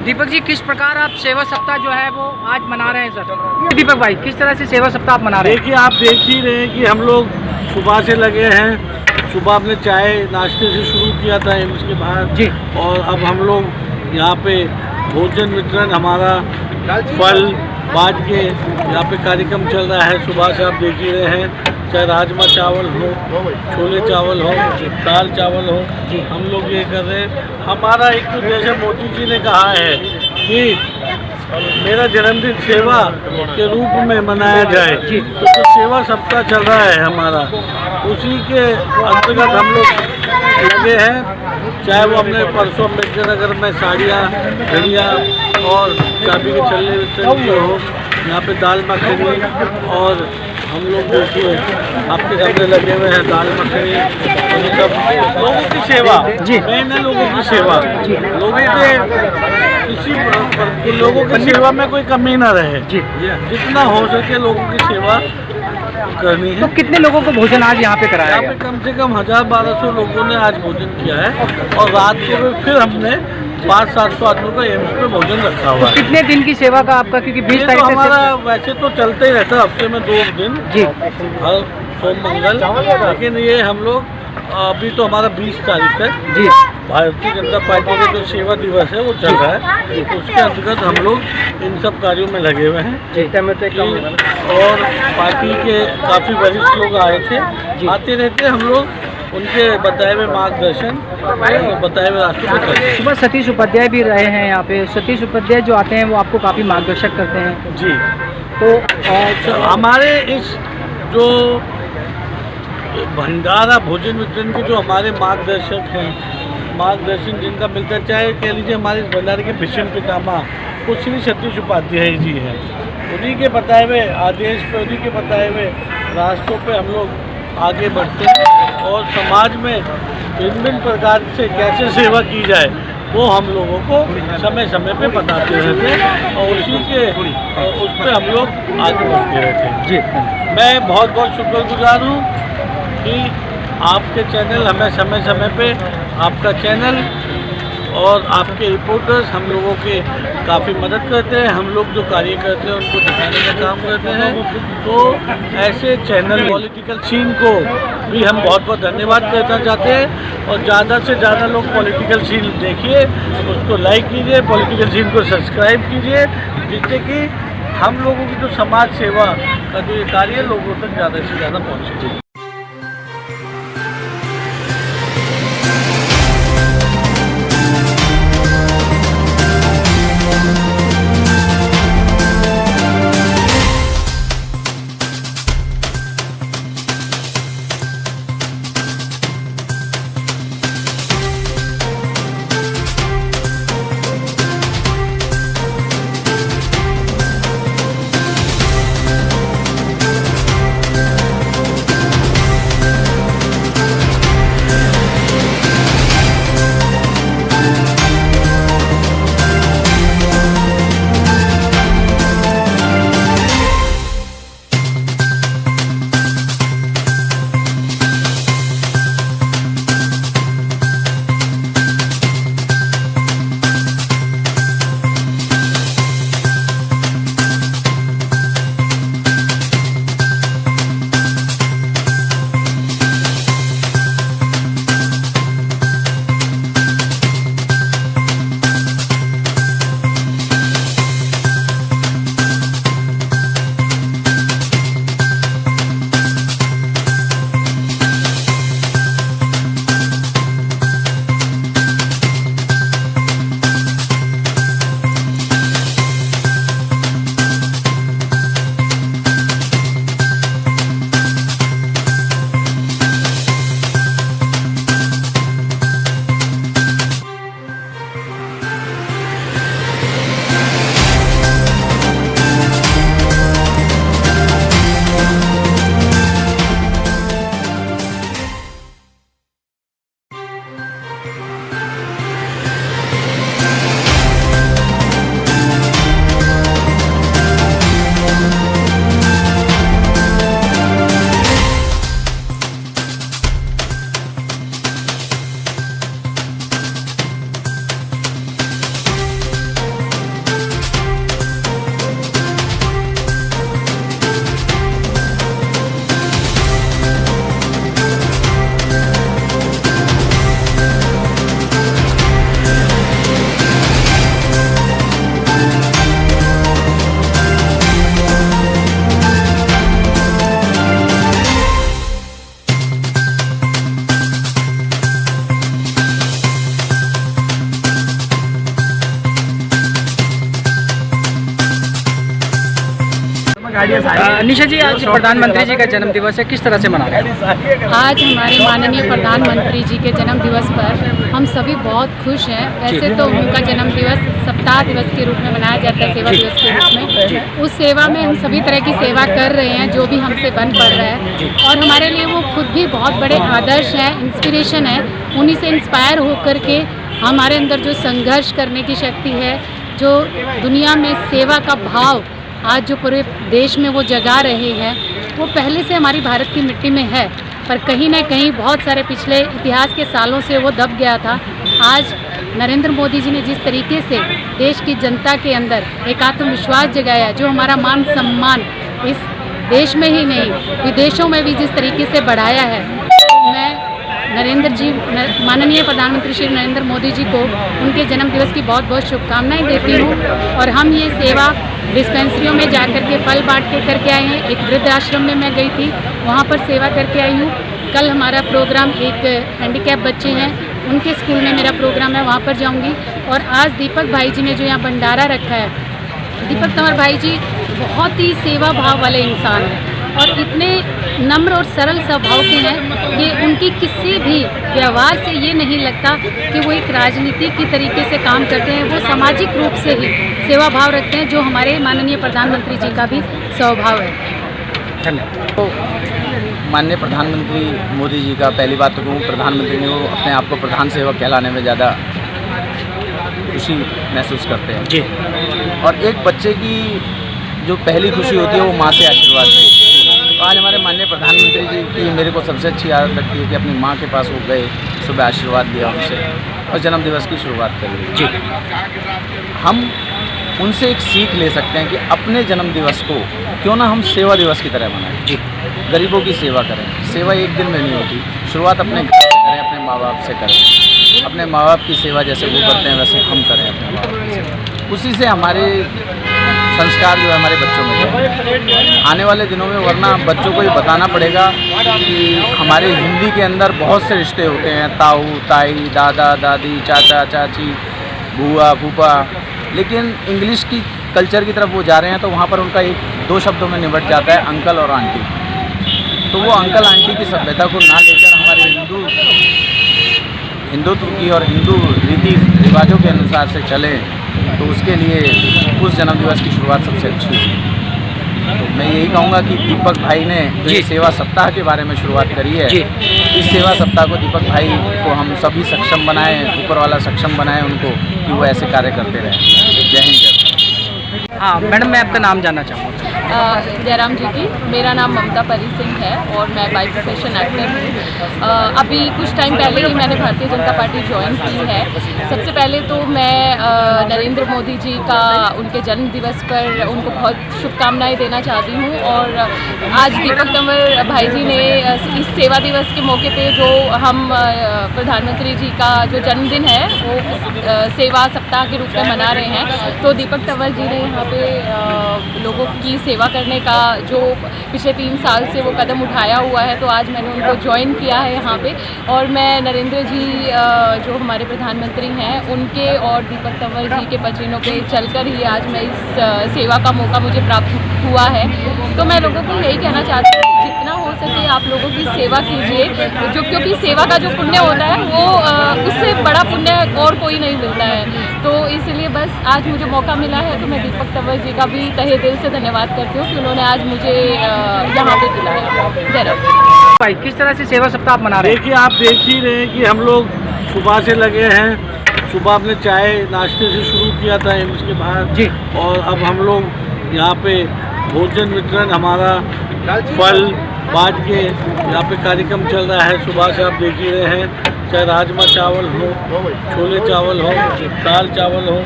दीपक जी, किस प्रकार आप सेवा सप्ताह जो है वो आज मना रहे हैं सर? दीपक भाई, किस तरह से सेवा सप्ताह आप मना रहे हैं? देखिए, आप देख ही रहे हैं कि हम लोग सुबह से लगे हैं। सुबह हमने चाय नाश्ते से शुरू किया था एम्स के बाहर जी, और अब हम लोग यहाँ पे भोजन वितरण, हमारा फल बांट के यहाँ पे कार्यक्रम चल रहा है। सुबह से आप देख ही रहे हैं, चाहे राजमा चावल हो, छोले चावल हो, दाल चावल हो, हम लोग ये कर रहे हैं। हमारा एक तो जैसे मोदी जी ने कहा है कि मेरा जन्मदिन सेवा के रूप में मनाया जाए, तो सेवा सप्ताह चल रहा है हमारा, उसी के अंतर्गत हम लोग लगे हैं। चाहे वो अपने परसों अम्बेडकर नगर में साड़ियाँ, घड़ियाँ और चाबी के छल्ले वितरण हो, यहाँ पे दाल मखनी, और हम लोग देखिए आपके सामने लगे हुए हैं दाल मखनी, सब लोगों की सेवा जी, मेन है लोगों की सेवा, लोगों की सेवा में कोई कमी ना रहे जी, जितना हो सके लोगों की सेवा करनी है। तो कितने लोगों को भोजन आज यहाँ पे कराया यहाँ गया? पे कम से कम 1000-1200 लोगों ने आज भोजन किया है और रात को भी फिर हमने 500-700 आदमियों का एम्स में भोजन रखा हुआ है। तो कितने दिन की सेवा का आपका, क्योंकि 20 तारीख से हमारा वैसे तो चलते ही रहता है, हफ्ते में 2 दिन जी, हर सोम मंगल, लेकिन ये हम लोग अभी तो हमारा 20 तारीख तक जी भारतीय जनता पार्टी का जो सेवा दिवस है वो चल रहा है, तो उसके अंतर्गत हम लोग इन सब कार्यों में लगे हुए हैं। और पार्टी के काफ़ी वरिष्ठ लोग आए थे, आते रहते हम लोग उनके बताए हुए मार्गदर्शन, बताए हुए रास्तों पर चलते हैं। सुबह सतीश उपाध्याय भी रहे हैं यहाँ पे। सतीश उपाध्याय जो आते हैं वो आपको काफ़ी मार्गदर्शक करते हैं जी। तो हमारे इस जो भंडारा भोजन वितरण के जो हमारे मार्गदर्शक हैं, मार्गदर्शन जिनका मिलता है, चाहे कह लीजिए हमारे इस भंडारे के भीष्म पितामह वो श्री सतीश उपाध्याय जी हैं। उन्हीं के बताए हुए आदेश पे, उन्हीं के बताए हुए रास्तों पे हम लोग आगे बढ़ते हैं और समाज में भिन्न प्रकार से कैसे सेवा की जाए वो हम लोगों को समय समय पे बताते रहते हैं और उस पर हम लोग आगे बढ़ते रहते हैं जी। मैं बहुत बहुत शुक्रगुजार हूँ कि आपके चैनल हमें समय समय पे, आपका चैनल और आपके रिपोर्टर्स हम लोगों के काफ़ी मदद करते हैं। हम लोग जो कार्य करते हैं उनको दिखाने का काम करते हैं। तो ऐसे चैनल पॉलिटिकल सीन को भी हम बहुत बहुत धन्यवाद करना चाहते हैं और ज़्यादा से ज़्यादा लोग पॉलिटिकल सीन देखिए, उसको लाइक कीजिए, पॉलिटिकल सीन को सब्सक्राइब कीजिए, जिससे कि हम लोगों की जो समाज सेवा का जो ये कार्य है लोगों तक ज़्यादा से ज़्यादा पहुँचे। निशा जी, आज प्रधानमंत्री जी का जन्म दिवस है, किस तरह से मना रहे हैं? आज हमारे माननीय प्रधानमंत्री जी के जन्म दिवस पर हम सभी बहुत खुश हैं। वैसे तो उनका जन्म दिवस सप्ताह दिवस के रूप में मनाया जाता है, सेवा दिवस के रूप में। उस सेवा में हम सभी तरह की सेवा कर रहे हैं जो भी हमसे बन पड़ रहा है, और हमारे लिए वो खुद भी बहुत बड़े आदर्श हैं, इंस्पिरेशन है। उन्हीं से इंस्पायर होकर के हमारे अंदर जो संघर्ष करने की शक्ति है, जो दुनिया में सेवा का भाव आज जो पूरे देश में वो जगा रहे हैं, वो पहले से हमारी भारत की मिट्टी में है, पर कहीं ना कहीं बहुत सारे पिछले इतिहास के सालों से वो दब गया था। आज नरेंद्र मोदी जी ने जिस तरीके से देश की जनता के अंदर एक आत्मविश्वास जगाया, जो हमारा मान सम्मान इस देश में ही नहीं विदेशों में भी जिस तरीके से बढ़ाया है, तो मैं माननीय प्रधानमंत्री श्री नरेंद्र मोदी जी को उनके जन्म दिवस की बहुत बहुत शुभकामनाएं देती हूँ। और हम ये सेवा डिस्पेंसरियों में जाकर के फल बांट के करके आए हैं। एक वृद्ध आश्रम में मैं गई थी, वहाँ पर सेवा करके आई हूँ। कल हमारा प्रोग्राम, एक हैंडीकैप बच्चे हैं उनके स्कूल में मेरा प्रोग्राम है, वहाँ पर जाऊँगी। और आज दीपक भाई जी ने जो यहाँ भंडारा रखा है, दीपक तंवर भाई जी बहुत ही सेवा भाव वाले इंसान हैं और इतने नम्र और सरल स्वभाव के हैं कि उनकी किसी भी व्यवहार से ये नहीं लगता कि वो एक राजनीति की तरीके से काम करते हैं। वो सामाजिक रूप से ही सेवा भाव रखते हैं, जो हमारे माननीय प्रधानमंत्री जी का भी स्वभाव है। धन्यवाद। तो माननीय प्रधानमंत्री मोदी जी का, पहली बात तो कहूँ, प्रधानमंत्री ने वो अपने आप को प्रधान सेवक कहलाने में ज़्यादा खुशी महसूस करते हैं जी। और एक बच्चे की जो पहली खुशी होती है वो माँ से आशीर्वाद है। तो आज हमारे माननीय प्रधानमंत्री जी की मेरे को सबसे अच्छी आदत लगती है कि अपनी माँ के पास वो गए, सुबह आशीर्वाद लिया उनसे और जन्मदिवस की शुरुआत करी जी। हम उनसे एक सीख ले सकते हैं कि अपने जन्मदिवस को क्यों ना हम सेवा दिवस की तरह मनाएं जी। गरीबों की सेवा करें। सेवा एक दिन में नहीं होती, शुरुआत अपने घर से करें, अपने माँ बाप से करें। अपने माँ बाप की सेवा जैसे वो करते हैं वैसे हम करें अपने माँ बाप की सेवा। उसी से हमारे संस्कार जो है हमारे बच्चों में जाए आने वाले दिनों में। वरना बच्चों को ये बताना पड़ेगा कि हमारे हिंदी के अंदर बहुत से रिश्ते होते हैं, ताऊ ताई, दादा दादी, चाचा चाची, बुआ फूफा, लेकिन इंग्लिश की कल्चर की तरफ वो जा रहे हैं तो वहाँ पर उनका एक दो शब्दों में निबट जाता है, अंकल और आंटी। तो वो अंकल आंटी की सभ्यता को ना लेकर हमारे हिंदुत्व की और हिंदू रीति रिवाजों के अनुसार से चलें, तो उसके लिए उस जन्मदिवस की शुरुआत सबसे अच्छी है। तो मैं यही कहूँगा कि दीपक भाई ने जो ये सेवा सप्ताह के बारे में शुरुआत करी है, इस सेवा सप्ताह को दीपक भाई को हम सभी सक्षम बनाएं, ऊपर वाला सक्षम बनाएं उनको कि वो ऐसे कार्य करते रहें। जय हिंद जय भारत। हाँ मैडम, मैं आपका नाम जानना चाहूँगा। जयराम जी की, मेरा नाम ममता परी सिंह है और मैं बाय प्रोफेशन एक्टर हूँ। अभी कुछ टाइम पहले ही मैंने भारतीय जनता पार्टी ज्वाइन की है। सबसे पहले तो मैं नरेंद्र मोदी जी का उनके जन्म दिवस पर उनको बहुत शुभकामनाएं देना चाहती हूँ। और आज दीपक तंवर भाई जी ने इस सेवा दिवस के मौके पे जो हम प्रधानमंत्री जी का जो जन्मदिन है वो सेवा सप्ताह के रूप में मना रहे हैं, तो दीपक तंवर जी ने यहाँ पे लोगों की सेवा करने का जो पिछले 3 साल से वो कदम उठाया हुआ है, तो आज मैंने उनको ज्वाइन किया है यहाँ पे। और मैं नरेंद्र जी जो हमारे प्रधानमंत्री हैं उनके और दीपक तंवर जी के पसीनों पे चलकर ही आज मैं इस सेवा का मौका मुझे प्राप्त हुआ है। तो मैं लोगों को यही कहना चाहती हूँ कि जितना हो सके आप लोगों की सेवा कीजिए, जो क्योंकि सेवा का जो पुण्य होता है वो उससे बड़ा पुण्य और कोई नहीं मिलता है। तो इसलिए बस आज मुझे मौका मिला है तो मैं दीपक तंवर जी का भी तहे दिल से धन्यवाद करती हूँ कि उन्होंने आज मुझे यहाँ पे बुलाया। धन्यवाद भाई, किस तरह से सेवा सप्ताह आप मना रहे हैं? देखिए, आप देख ही रहे हैं कि हम लोग सुबह से लगे हैं। सुबह हमने चाय नाश्ते से शुरू किया था एम्स के बाहर जी, और अब हम लोग यहाँ पे भोजन वितरण, हमारा फल बांट के यहाँ पे कार्यक्रम चल रहा है। सुबह से आप देख ही रहे हैं, चाहे राजमा चावल हो, छोले चावल हो, दाल चावल हो,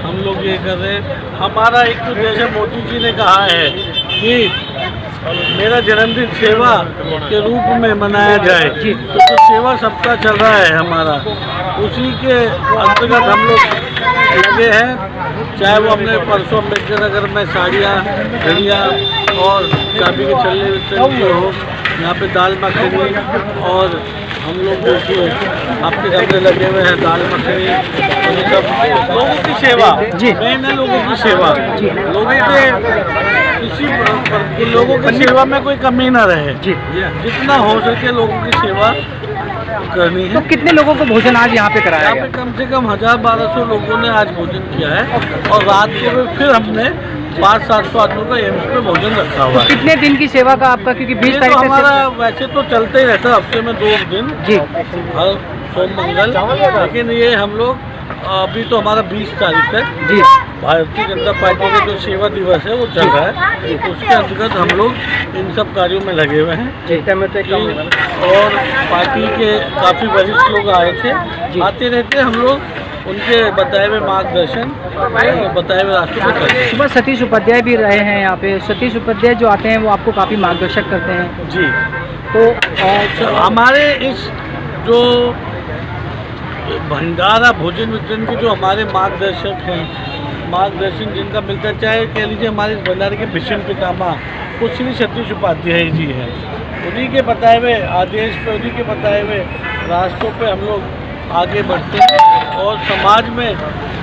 हम लोग ये कर रहे हैं। हमारा एक तो जैसे मोदी जी ने कहा है कि मेरा जन्मदिन सेवा के रूप में मनाया जाए, तो जो सेवा सप्ताह चल रहा है हमारा, उसी के अंतर्गत हम लोग लगे हैं। चाहे वो अपने परसों अम्बेडकर नगर में साड़ियाँ, घड़ियाँ और चाबी के छल्ले वितरण के हो, यहाँ पे दाल मखनी, और हम लोग देखिए आपके सामने लगे हुए हैं दाल मखनी, और ये सब लोगों की सेवा जी, मेन है लोगों की सेवा। लोगों के किसी लोगों की सेवा में कोई कमी ना रहे जी। जितना हो सके लोगों की सेवा करनी है। तो कितने लोगों को भोजन आज यहाँ पे कराया यहाँ गया? पे कम से कम 1000-1200 लोगों ने आज भोजन किया है और रात को भी फिर हमने 500-700 आदमियों का एम्स पे भोजन रखा हुआ है। कितने दिन की सेवा का आपका, क्योंकि 20 ये तो तारीख से हमारा वैसे तो चलते ही रहता है, हफ्ते में 2 दिन, जी हर सोम मंगल, लेकिन ये हम लोग अभी तो हमारा 20 तारीख है जी भारतीय जनता पार्टी का जो सेवा दिवस है वो चल रहा है, उसके अंतर्गत हम लोग इन सब कार्यों में लगे हुए हैं और पार्टी के काफ़ी वरिष्ठ लोग आए थे, आते रहते हम लोग उनके बताए हुए मार्गदर्शन बताए हुए रास्तों पर चलते हैं। सुबह सतीश उपाध्याय भी रहे हैं यहाँ पे। सतीश उपाध्याय जो आते हैं वो आपको काफ़ी मार्गदर्शक करते हैं। जी, तो हमारे इस जो भंडारा भोजन वितरण के जो हमारे मार्गदर्शक हैं, मार्गदर्शन जिनका मिलता है, चाहे कह लीजिए हमारे इस भंडारे के भीष्म पितामह वो श्री सतीश उपाध्याय जी हैं। उन्हीं के बताए हुए आदेश पे, उन्हीं के बताए हुए रास्तों पे हम लोग आगे बढ़ते हैं और समाज में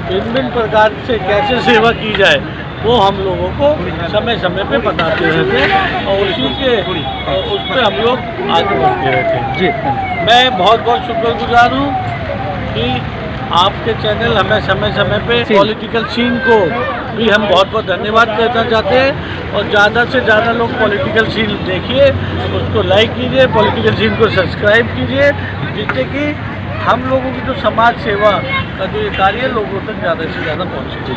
भिन्न प्रकार से कैसे सेवा की जाए वो हम लोगों को समय समय पे बताते रहते हैं और उस पर हम लोग आगे बढ़ते रहते हैं। जी, मैं बहुत बहुत शुक्रगुजार हूँ कि आपके चैनल हमें समय समय पे पॉलिटिकल सीन को भी हम बहुत बहुत धन्यवाद करना चाहते हैं और ज़्यादा से ज़्यादा लोग पॉलिटिकल सीन देखिए, उसको लाइक कीजिए, पॉलिटिकल सीन को सब्सक्राइब कीजिए, जिससे कि हम लोगों की जो समाज सेवा का जो ये कार्य लोगों तक ज़्यादा से ज़्यादा पहुँचे।